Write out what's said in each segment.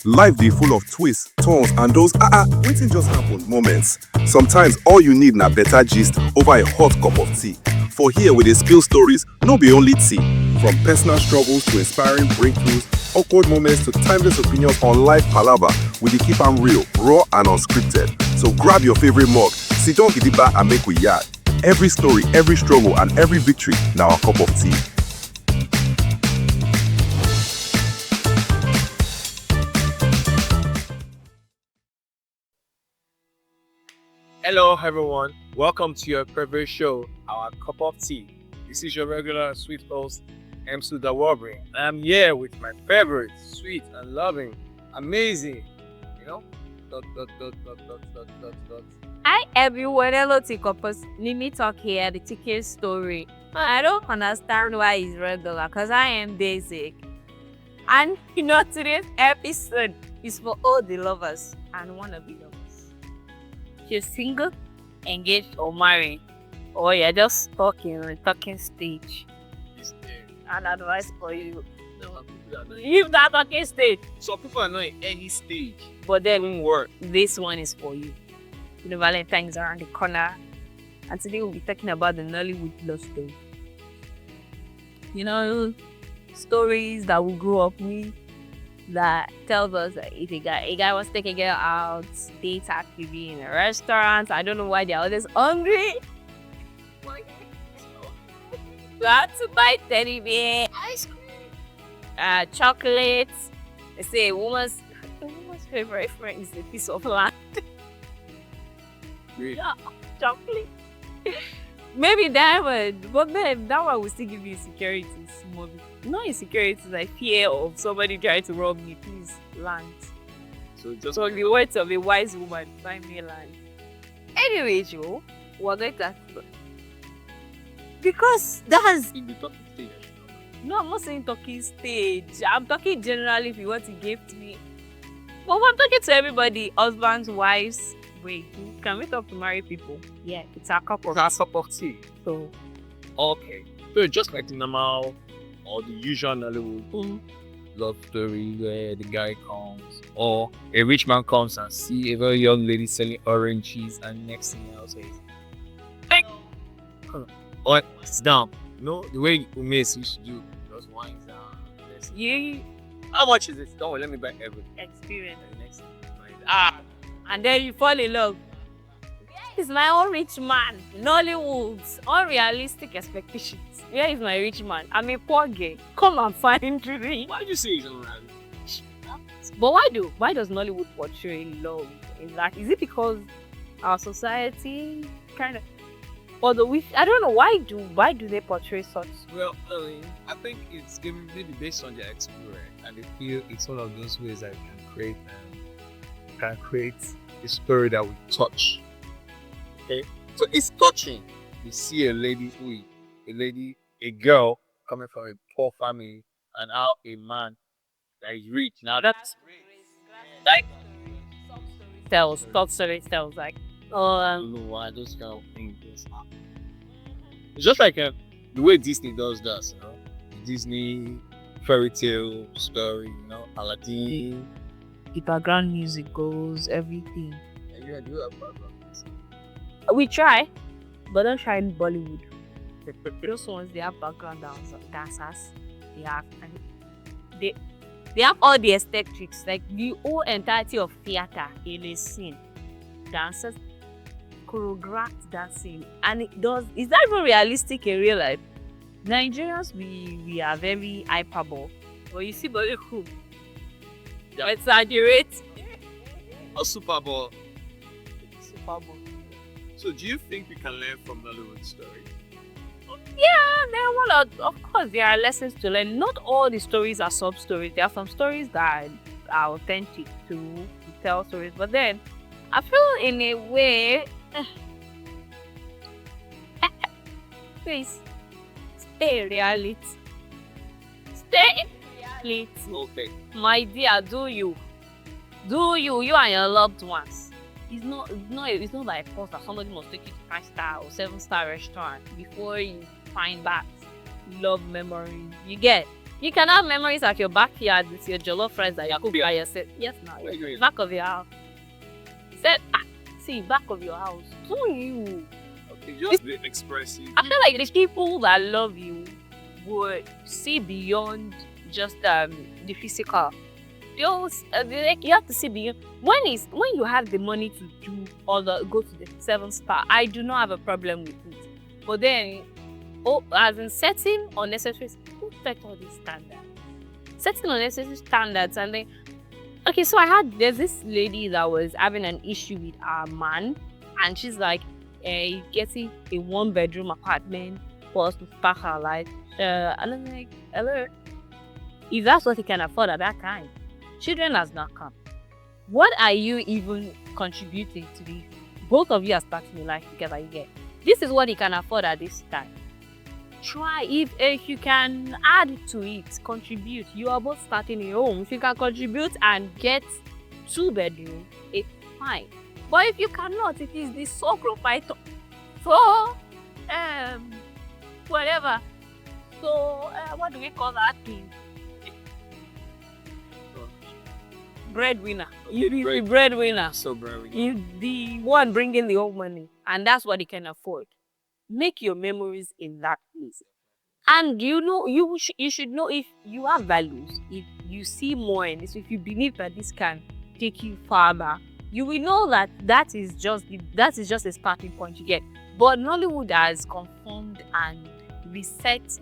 Life dey full of twists, turns, and those wetin just happen moments. Sometimes all you need na better gist over a hot cup of tea. For here we dey spill stories, no be only tea. From personal struggles to inspiring breakthroughs, awkward moments to timeless opinions on life palava, we dey keep am real, raw and unscripted. So grab your favorite mug, sit down gidigba and make we yarn. Every story, every struggle and every victory na our cup of tea. Hello, everyone. Welcome to your favorite show, Our Cup of Tea. This is your regular sweet host, Emsil the Warbringer. I'm here with my favorite, sweet and loving, amazing, dot, dot, dot, dot, dot, dot, dot, dot. Hi everyone, hello Tikopos. Nimi talk here, the ticket story. I don't understand why it's regular, because I am basic. And today's episode is for all the lovers and wannabe lovers. You're single, engaged, or married, or you're just talking on a talking stage. An advice for you. Leave that talking stage. Some people are not in any stage. But then, It won't work. this one is for you. Valentine is around the corner. And today we'll be talking about the Nollywood love story. Stories that we grew up with that tells us that if a guy wants to take a girl out, date actively in a restaurant. I don't know why they're always hungry. You have to buy teddy bear, ice cream, chocolates. They say a woman's favorite friend is a piece of land. Great. Yeah, chocolate. Maybe diamond, but then that one will still give you insecurities. Not insecurities, like fear of somebody trying to rob me. Please, land. So the words of a wise woman, buy me land. Anyway, Joe, we're going to because that's In the talking stage, no, I'm not saying talking stage. I'm talking generally if you want to gift me. But I'm talking to everybody, husbands, wives. Wait, can we talk to married people? Yeah, it's our couple. That's cup of tea. So, Okay. So just like the normal or the usual Nollywood love story where the guy comes or a rich man comes and see a very young lady selling oranges and next thing else says, hey, or it's down. The way Umes used to do, just winds down. you How much is it? Don't worry, let me buy everything. experience. And the next thing, And then you fall in love. Where is my own rich man? Nollywood's unrealistic expectations. Where is my rich man? I'm a poor girl. Come and find me. why do you say it's unreal? But why does Nollywood portray love in that? Is it because our society kind of, I don't know why do they portray such? Well, I think it's maybe based on their experience, and they feel it's one of those ways that you can create a story that will touch. Okay, so it's touching. You see a girl coming from a poor family, and how a man that is rich now. That's like Top story tells like, I don't know why those kind of things just happen. It's just like the way Disney does that, the Disney fairy tale story, Aladdin. the background music goes, everything. And you do have background. We try, but don't try in Bollywood. Those ones they have background dancers. They have all the aesthetics, like the whole entirety of theater in a scene. Dancers, choreographed dancing, and is that even realistic in real life? Nigerians we are very hyperbole, but you see Bollywood, Yeah. exaggerate. A Super Bowl. Super Bowl. So do you think we can learn from Nollywood story? Yeah, of course there are lessons to learn. Not all the stories are sub stories. There are some stories that are authentic to tell stories, but then I feel in a way, please stay in reality. Stay in reality, Okay. my dear. Do you and your loved ones? It's not like force that somebody must take you to 5-star or 7-star restaurant before you find that love memory. You You can have memories at your backyard with your jollof friends that you cook by yourself. Yes, now. Where you going? Back of your house. Said, see, back of your house. Who you? Okay, just be expressive. I feel like the people that love you would see beyond just the physical. Like, you have to see beyond. When you have the money to do go to the 7 spa, I do not have a problem with it. But then, as in setting unnecessary, who set all these standards? Setting unnecessary standards, and then, okay, so there's this lady that was having an issue with her man, and she's like, getting a 1-bedroom apartment for us to spark her life. And I'm like, hello. If that's what he can afford at that time, children has not come. What are you even contributing to this? Both of you are starting a life together. You get this is what he can afford at this time. Try if you can add to it, contribute. You are both starting a home. If you can contribute and get 2 bedrooms, it's fine. But if you cannot, it is the sacro python. So whatever. So what do we call that thing? Breadwinner. You be the breadwinner. So breadwinner. You the one bringing the whole money, and that's what he can afford. Make your memories in that place, and you should know if you have values. If you see more in this, if you believe that this can take you farther, you will know that is just a starting point you get. But Nollywood has confirmed and resets.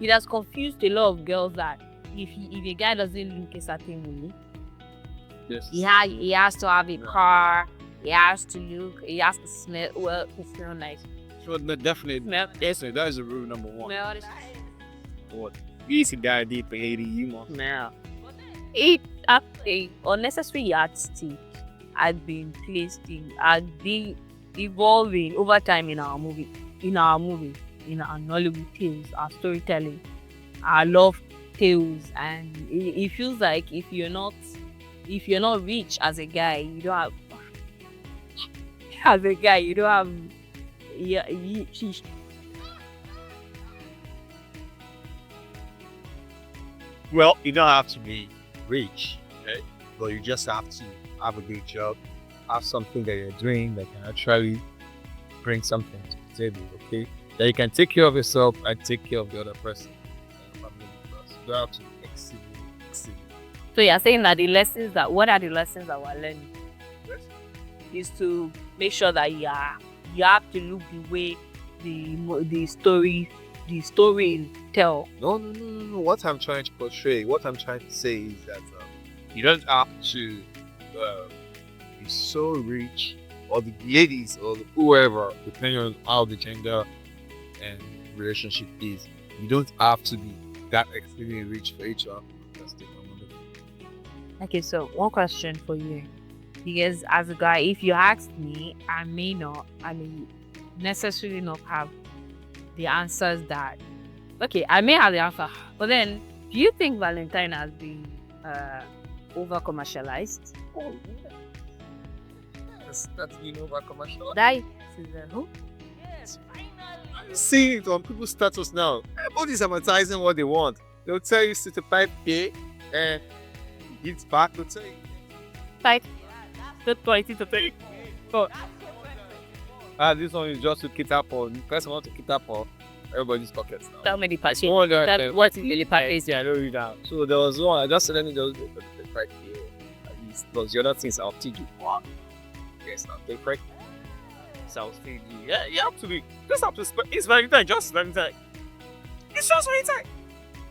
It has confused a lot of girls that if a guy doesn't look a certain way, Yes. he has to have a car, he has to smell nice. So definitely, Smell, yes, that is the rule number 1. smell, What? Easy guy deep 80, you know. smell. It a unnecessary yardstick had been placed in and been evolving over time in our Nollywood tales, our storytelling, our love tales, and it feels like if you're not rich as a guy, you don't have Well, you don't have to be rich, okay? But you just have to have a good job, have something that you're doing that can actually bring something to the table, okay? That you can take care of yourself and take care of the other person. And your family members. You don't have to exceed. So you're saying that what are the lessons that we're learning? Is to make sure that you have to look the way the story tell. No. What I'm trying to portray, what I'm trying to say is that you don't have to be so rich, or the ladies or whoever, depending on how the gender and relationship is. You don't have to be that extremely rich for each other. Okay, so one question for you. Because as a guy, if you ask me, I may necessarily not have the answers that. Okay, I may have the answer, but then, do you think Valentine has been over commercialized? Oh, yeah. That's been over commercial. That is who? See it on people's status now. Everybody's advertising what they want. They'll tell you 65K and it's back. They'll tell you. Like, the 20 to 30. Oh, This one is just to cater for the person want to cater for everybody's pockets now. tell me the part. No one What is really part is I know you now. So there was one, I just said, let me just do the 5K at least. Because the other things I'll teach you. What? Yes, now take right. So I'll feed you. Yeah, you have to be. Just have to spend. It's Valentine, just Valentine. It's just Valentine.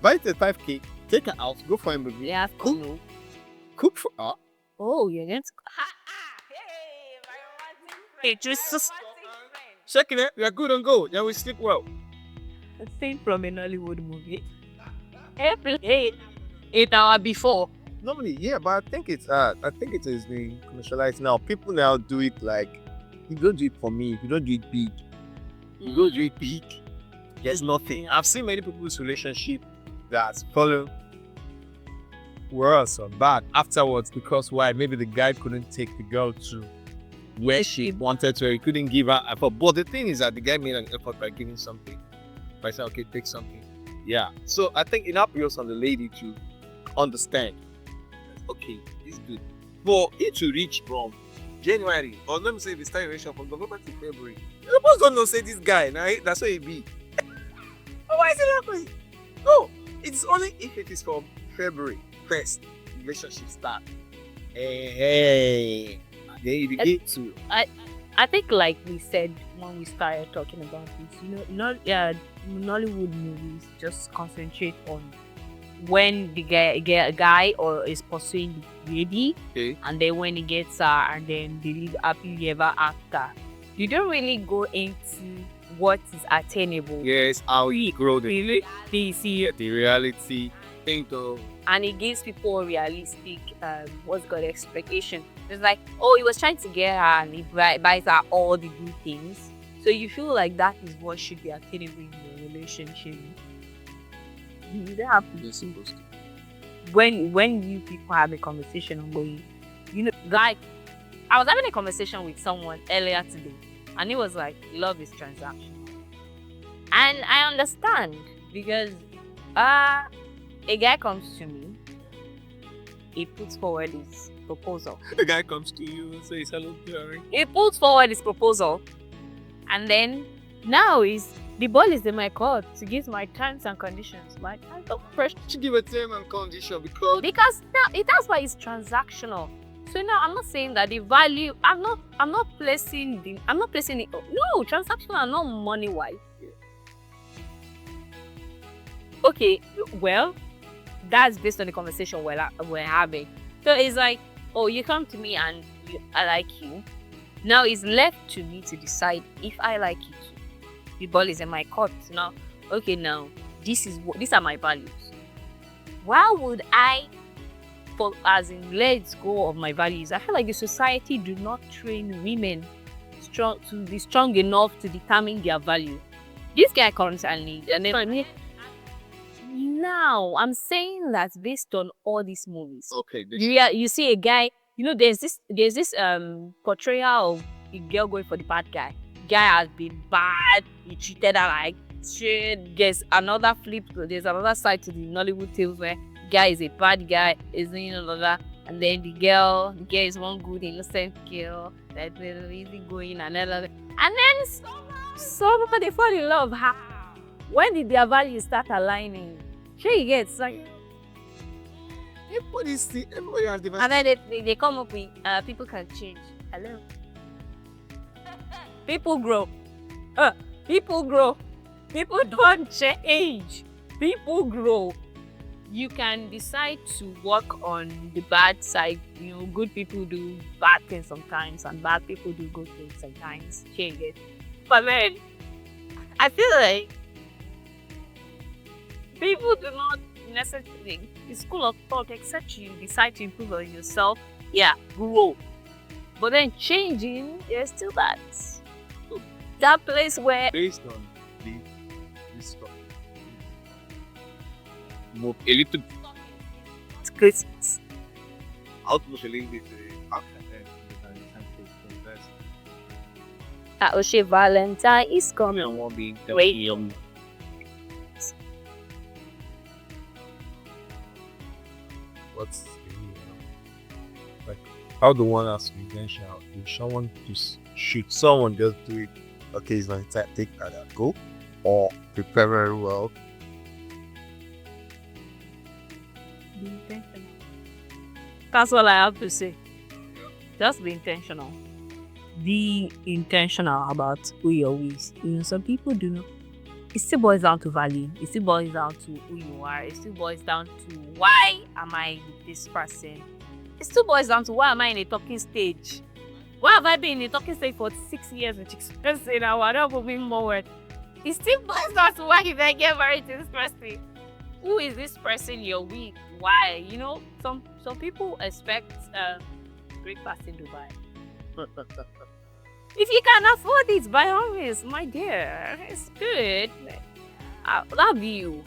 Buy the 5K, take her out, go for a movie. Yeah, cool. Cook for her. Oh, you're going to. Hey, just Checking it, we are good and go. Then we sleep well. a scene from a Nollywood movie. Every 8 hours before. Normally, yeah, but I think it is being commercialized now. People now do it like, you don't do it for me, if you don't do it big. You don't do it big, there's nothing. I've seen many people's relationship that follow worse or bad afterwards because why? Maybe the guy couldn't take the girl to where she wanted to, he couldn't give her effort. But the thing is that the guy made an effort by giving something. By saying, okay, take something. Yeah. So I think it helps on the lady to understand. Okay, it's good. For it to reach from January, or let me say the start relation from November to February. You supposed don't know say this guy, now that's what it be. Oh, why is it happening? No, it's only if it is from February 1st, relationship start. Hey. Then you begin to I think, like we said when we started talking about this, Nollywood movies just concentrate on when the guy or is pursuing the lady, okay. and then when he gets her, and then they live happily ever after. You don't really go into what is attainable. Yes, how we grow the The reality thing though. and it gives people a realistic what's called expectation. It's like, oh, he was trying to get her and he buys her all the good things. So you feel like that is what should be attainable in your relationship. You don't have to. You're supposed to. When you people have a conversation ongoing, like I was having a conversation with someone earlier today, and it was like, love is transactional. And I understand, because a guy comes to me, he puts forward his proposal. The guy comes to you and says hello, Jerry. He puts forward his proposal, and then now the ball is in my court to give my terms and conditions. Like, I don't pressure. To give a term and condition Because now that's why it's transactional. So now I'm not saying that the value. I'm not placing it. No, transactional, not money wise. Okay, well, that's based on the conversation we're having. So it's like, oh, you come to me and I like you. Now it's left to me to decide if I like you too. The ball is in my court now. Okay, now these are my values. Why would I, let go of my values? I feel like the society do not train women to be strong enough to determine their value. This guy comes and then now I'm saying that based on all these movies. Okay. You see a guy, there's this portrayal of a girl going for the bad guy. Guy has been bad, he treated her like shit. There's another side to the Nollywood tales where guy is a bad guy, is doing all of that, and then the girl is one good innocent girl that's easy going and all of that. And then somehow they fall in love. How? When did their values start aligning? Sure, you get like. Everybody has different. And then they come up with people can change. Hello. People grow. People grow. People don't change. People grow. You can decide to work on the bad side. Good people do bad things sometimes, and bad people do good things sometimes. Change it. But then, I feel like people do not necessarily, the school of thought, except you decide to improve on yourself, grow. But then changing, there's still that place where Based on this stuff, move a little it's Christmas. out of the little bit after that. Oshe Valentine is coming. And one being Wait. What's like how the one has intentional? Should someone just do it? Okay, it's not take that go, or prepare very well. Be intentional. That's all I have to say. Just be intentional. Be intentional about who you're with. Some people do not. It still boils down to value. It still boils down to who you are. It still boils down to why am I with this person. It still boils down to why am I in a talking stage. Why have I been in a talking stage for 6 years with this person now? I don't moving forward. It still boils down to why did I get married to this person? Who is this person you're with? Why? Some people expect breakfast in Dubai. If you can afford it, by all means, my dear, it's good. That view,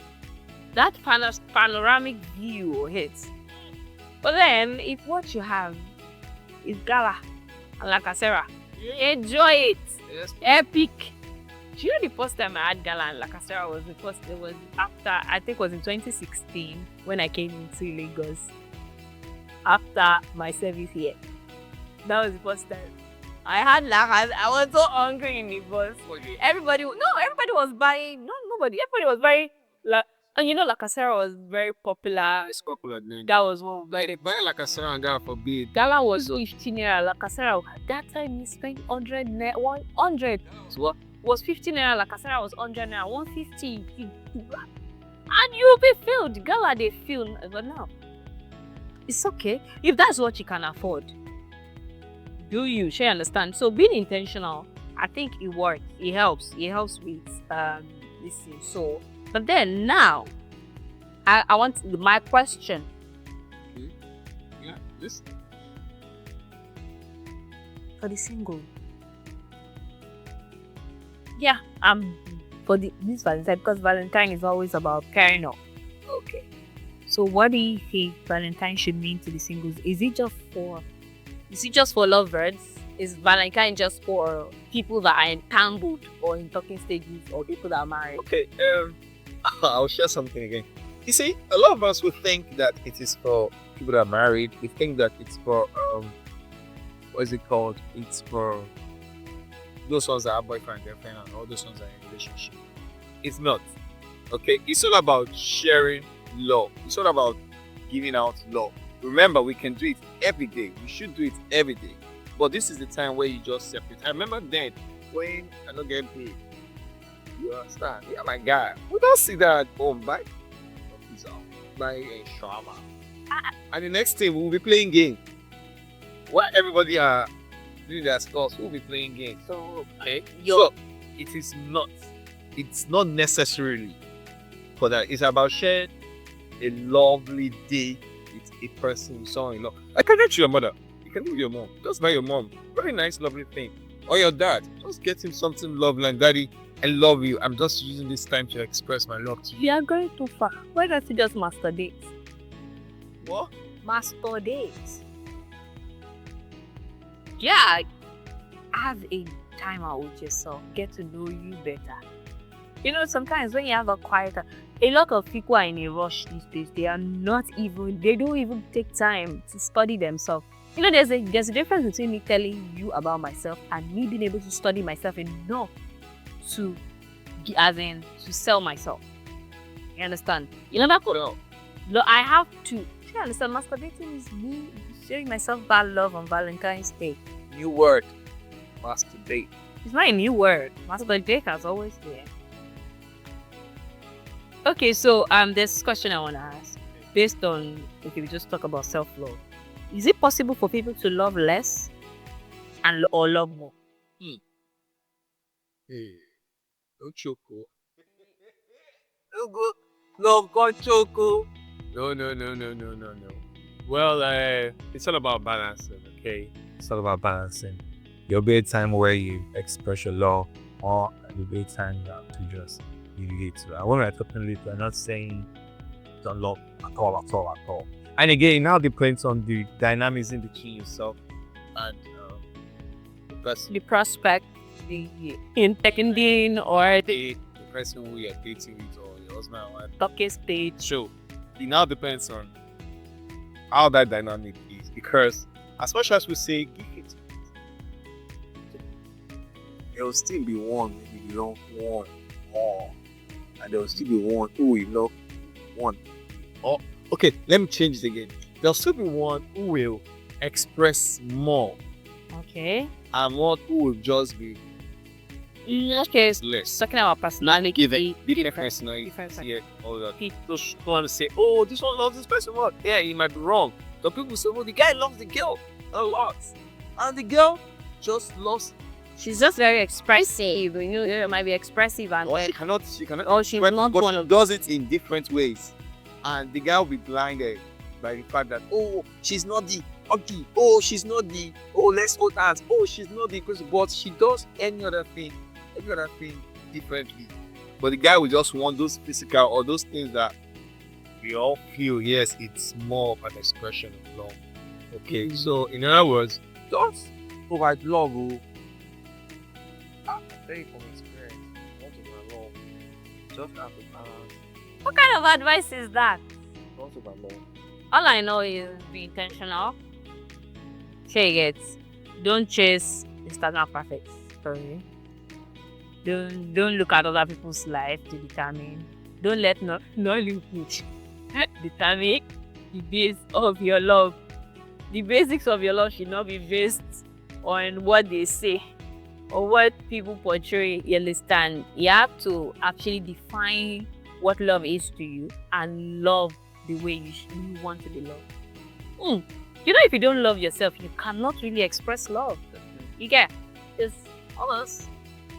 that panoramic view hits. But then, if what you have is gala and lacasera, enjoy it. Yes. Epic. Do you know the first time I had gala and Lacasera was it was after, I think it was in 2016 when I came into Lagos after my service here. That was the first time. I had I was so hungry in the bus. Everybody was buying. No, nobody. Everybody was buying. And you know, Lacasera was very popular. It's popular then. That was one. Like they buy like a Sarah and God forbid. Gala was 15 naira. Lacasera that time we spent 100 naira. 100. So what was 15 naira? Lacasera was 100 naira. 150. And you'll be filled. Gala they fill, but now it's okay if that's what you can afford. Do you? Sure, understand. So being intentional, I think it works. It helps. It helps with this thing. So, but then now, I want my question. Yeah, this. For the single. Yeah, for this Valentine, because Valentine is always about pairing up. Okay. So what do you think Valentine should mean to the singles? Is it just for lovebirds? Is Valentine just for people that are entangled or in talking stages or people that are married? Okay, I'll share something again. You see, a lot of us will think that it is for people that are married. We think that it's for what is it called? It's for those ones that are boyfriend, girlfriend, and all those ones that are in a relationship. It's not. Okay, it's all about sharing love. It's all about giving out love. Remember, we can do it every day. We should do it every day. But this is the time where you just separate. I remember then when I don't get paid. You understand? Yeah, my guy. We don't see that at home. Buy pizza, buy a shawarma. And the next thing we'll be playing game. While everybody are doing their stuff, we'll be playing games. So, Okay. So it's not necessarily for that. It's about sharing a lovely day with a person you saw in love. I can get you your mother. You can give your mom. Just buy your mom. Very nice, lovely thing. Or your dad. Just get him something lovely and daddy, I love you. I'm just using this time to express my love to you. you are going too far. Why don't you just master dates? What? Master dates. Yeah, have a time out with yourself. Get to know you better. You know, sometimes when you have a quieter, a lot of people are in a rush these days. They don't even take time to study themselves. You know, there's a difference between me telling you about myself and me being able to study myself enough to sell myself. You understand? You know that? No. No, I have to. You understand? Masturbating is me showing myself bad love on Valentine's Day. New word. Masturbate. It's not a new word. Masturbate has always been. Okay, so there's this question I want to ask. Based on, if we just talk about self-love, is it possible for people to love less or love more? Hey, don't choco. Love got choco. No. Well, it's all about balancing, okay? It's all about balancing. There'll be a time where you express your love, or there'll be a time you have to just deviate to. And when we're talking little, we're not saying don't love at all. And again, it now depends on the dynamics in between yourself and the person. The prospect, the intending or The person who you're dating with or your husband or wife. talking stage. So it now depends on how that dynamic is, because as much as we say give it, there will still be one maybe you don't want more, and there will still be one who will love one. Or okay, let me change it again. There'll still be one who will express more, Okay. and one who will just be Okay, less. talking about personality. Different personality. Different Yeah, all that. People want to say, oh, this one loves this person more. Yeah, he might be wrong. But people say, well, the guy loves the girl a lot. And the girl just loves. She's just very expressive. You know, it might be expressive and She cannot. or she But will not want she does it in different ways. And the guy will be blinded by the fact that, oh, she's not the ugly. Oh, she's not the, oh, let's hold hands. Oh, she's not the crazy. But she does any other thing differently. But the guy will just want those physical or those things that we all feel, yes, it's more of an expression of love. Okay, so in other words, don't provide love. I'm telling you from experience. Just have a balance. What kind of advice is that? Don't overlove. All I know is be intentional. Say it. Don't chase Instagram perfect story. Don't look at other people's life to determine. Don't let Nollywood determine the base of your love. The basics of your love should not be based on what they say or what people portray. You understand? You have to actually define what love is to you and love the way you want to be loved. You know, if you don't love yourself, you cannot really express love. You get? It's all those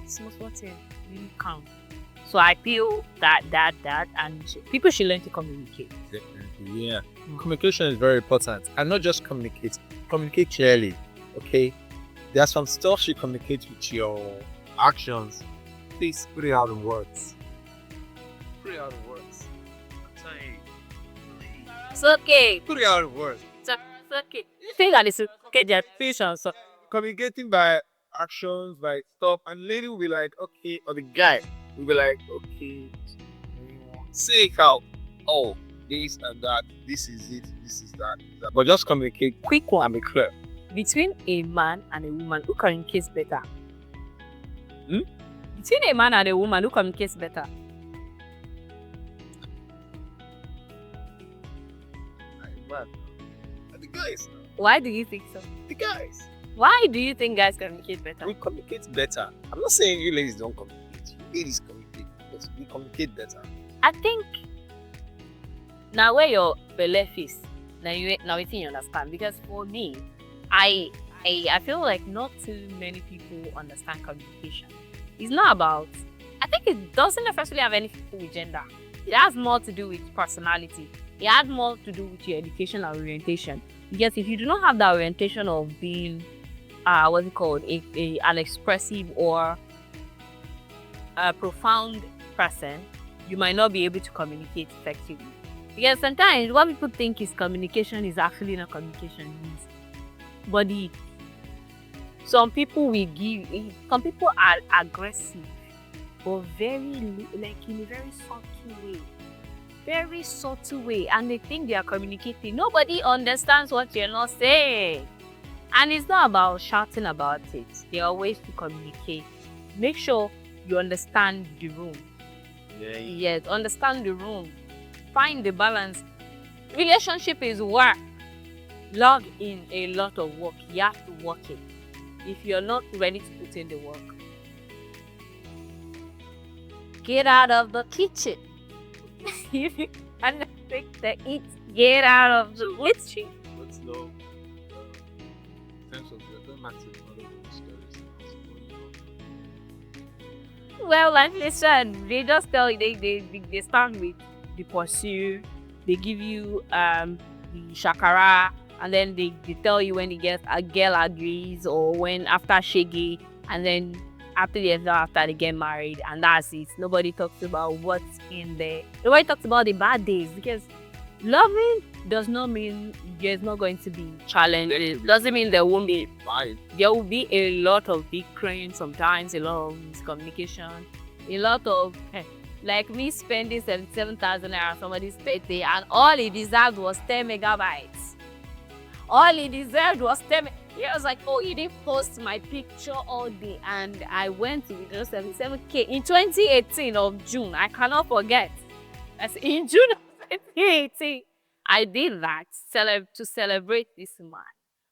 small things really count. So I feel that and people should learn to communicate. Definitely, yeah. Communication is very important, and not just communicate. Communicate clearly. Okay. There's some stuff you communicate with your actions. Please put it out in words. Put it out in words. I'm telling you. It's okay. Put it out in words. It's okay. You think that it's okay, their patience. Communicating by actions, by stuff, and lady will be like, okay, or the guy will be like, okay, say it out. Oh, this and that, this is it, this is that. But just communicate Quick one. and be clear. Between a man and a woman, who communicates better? Between a man and a woman, who communicates better? Man, the guys, Why do you think so? the guys, Why do you think guys communicate better? we communicate better. I'm not saying you ladies don't communicate. You ladies communicate, but we communicate better. I think now where your belief is, now it's you understand. Because for me, I feel like not too many people understand communication. It's not about. I think it doesn't necessarily have anything to do with gender. It has more to do with personality. It has more to do with your education and orientation. Because if you do not have that orientation of being, what's it called, an expressive or a profound person, you might not be able to communicate effectively. Because sometimes what people think is communication is actually not communication. It's body. Some people are aggressive, but in a very subtle way. Very subtle way, and they think they are communicating. Nobody understands what you're not saying. And it's not about shouting about it. There are ways to communicate. Make sure you understand the room. Yes, understand the room. Find the balance. Relationship is work. Log in a lot of work. You have to work it. If you're not ready to put in the work, get out of the kitchen. If you can't fix the eat, get out of the kitchen. What's low? In terms of the massive Nollywood stories. Well, like they said, they just tell you they start with the pursuit. They give you the shakara, and then they tell you when a girl agrees or when after shaggy, and then after they get married, and that's it. Nobody talks about what's in there. Nobody talks about the bad days, because loving does not mean there's not going to be challenges. It doesn't mean there won't be fight. There will be a lot of bickering sometimes, a lot of miscommunication, a lot of like me spending 77,000 naira on somebody's birthday, and all he deserved was 10 megabytes. All he deserved was 10. He was like, oh, he didn't post my picture all day, and I went to withdraw 77k in 2018 of June. I cannot forget. That's in June of 2018. I did that to celebrate this man,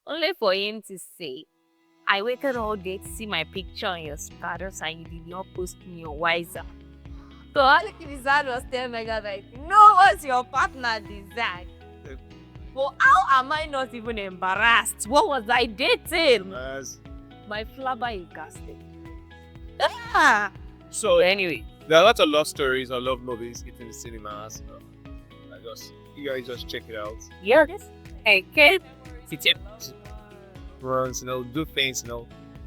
only for him to say, I waited all day to see my picture on your status and you did not post me on Wiser. So all he deserved was 10 megabytes. No, what's your partner deserved? But how am I not even embarrassed? What was I dating? My flabber is casted. So anyway, there are lots of love stories or love movies hitting the cinemas. You guys just check it out. Yeah, this. Hey, kid. Runs, do things,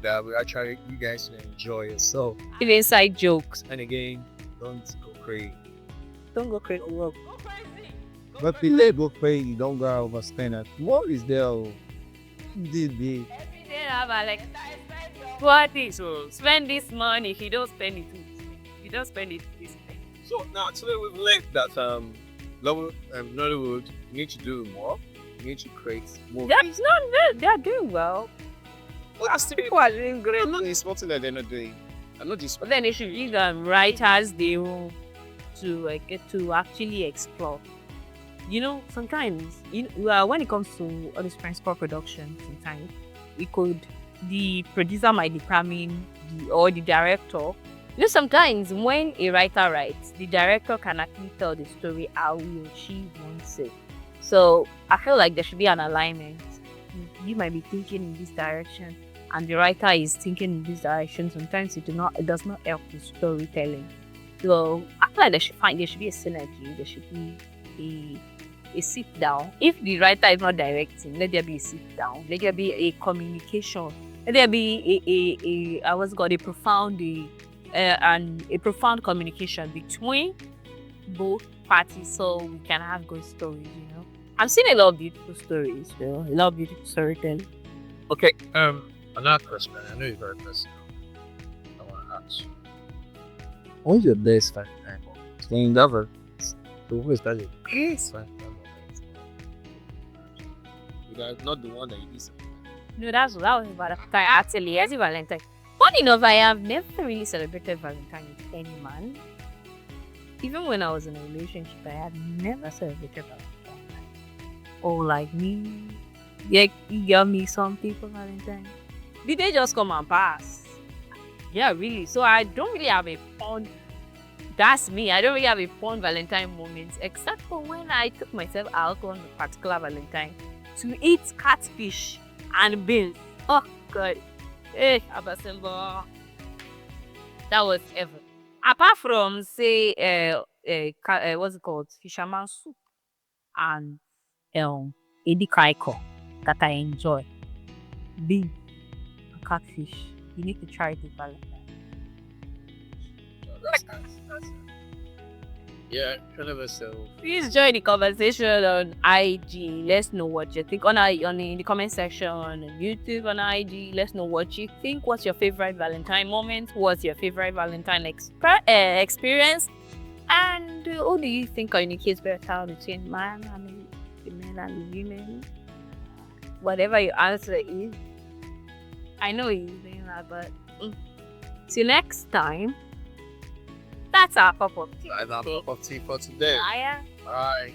that will actually you guys will enjoy yourself. Give inside jokes. And again, don't go crazy. Don't go crazy. But if they go crazy, you don't go overspend it. What is there? Did be Every day I have like, what is so spend this money? If you don't spend it, you don't spend it this way. So now today we've learned that Nollywood, you need to do more. You need to create more. That's not good. They're doing well. Well, that's the People are doing great. I'm not insulting that they're not doing. I'm not But then they should give them writers the room to get to actually explore. You know, sometimes when it comes to all this transport production, sometimes the producer might determine or the director. You know, sometimes when a writer writes, the director can actually tell the story how he or she wants it. So I feel like there should be an alignment. You might be thinking in this direction, and the writer is thinking in this direction. Sometimes it does not help the storytelling. So I feel like there should be a synergy. There should be a sit down. If the writer is not directing, let there be a sit down. Let there be a communication. Let there be a profound communication between both parties, so we can have good stories. You know, I'm seeing a lot of beautiful stories. A lot of beautiful storytelling. Okay. Another question. I know it's very personal. I want to ask you. What's your best Valentine moment? Thing ever. So who is that? Yes. You guys not the one that you did. No, that was Valentine. Actually, as a Valentine. Funny enough, I have never really celebrated Valentine with any man. Even when I was in a relationship, I had never celebrated Valentine. Or like me, yeah, you got me something for Valentine. Did they just come and pass? Yeah, really. So I don't really have a fun. That's me. I don't really have a fun Valentine moment, except for when I took myself out on a particular Valentine to eat catfish and beans. Oh God. Hey, Abasembo. That was ever. Apart from say what's it called? Fisherman soup and Edi Kaiko that I enjoy. Beans and catfish. You need to try it with Valentine. Yeah, kind of a so. Please join the conversation on IG. Let's know what you think in the comment section on YouTube, on IG. Let's know what you think. What's your favorite Valentine moment? What's your favorite Valentine experience? And who do you think communicates better between man and the men and the women? Whatever your answer is, I know you're saying that, but till next time. That's our cup of tea. That's our cup of tea for today. Bye.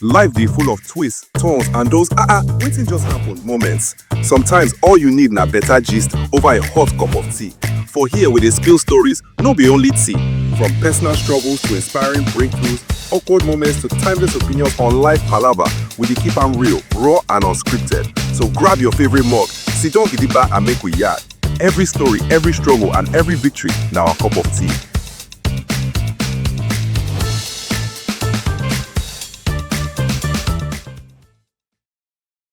Life dey full of twists, turns, and those wetin just happen moments. Sometimes all you need na better gist over a hot cup of tea. For here we dey spill stories, no be only tea. From personal struggles to inspiring breakthroughs, awkward moments to timeless opinions on life palava, we dey keep am real, raw and unscripted. So grab your favorite mug, sit down gidigba and make we yarn. Every story, every struggle and every victory na our cup of tea.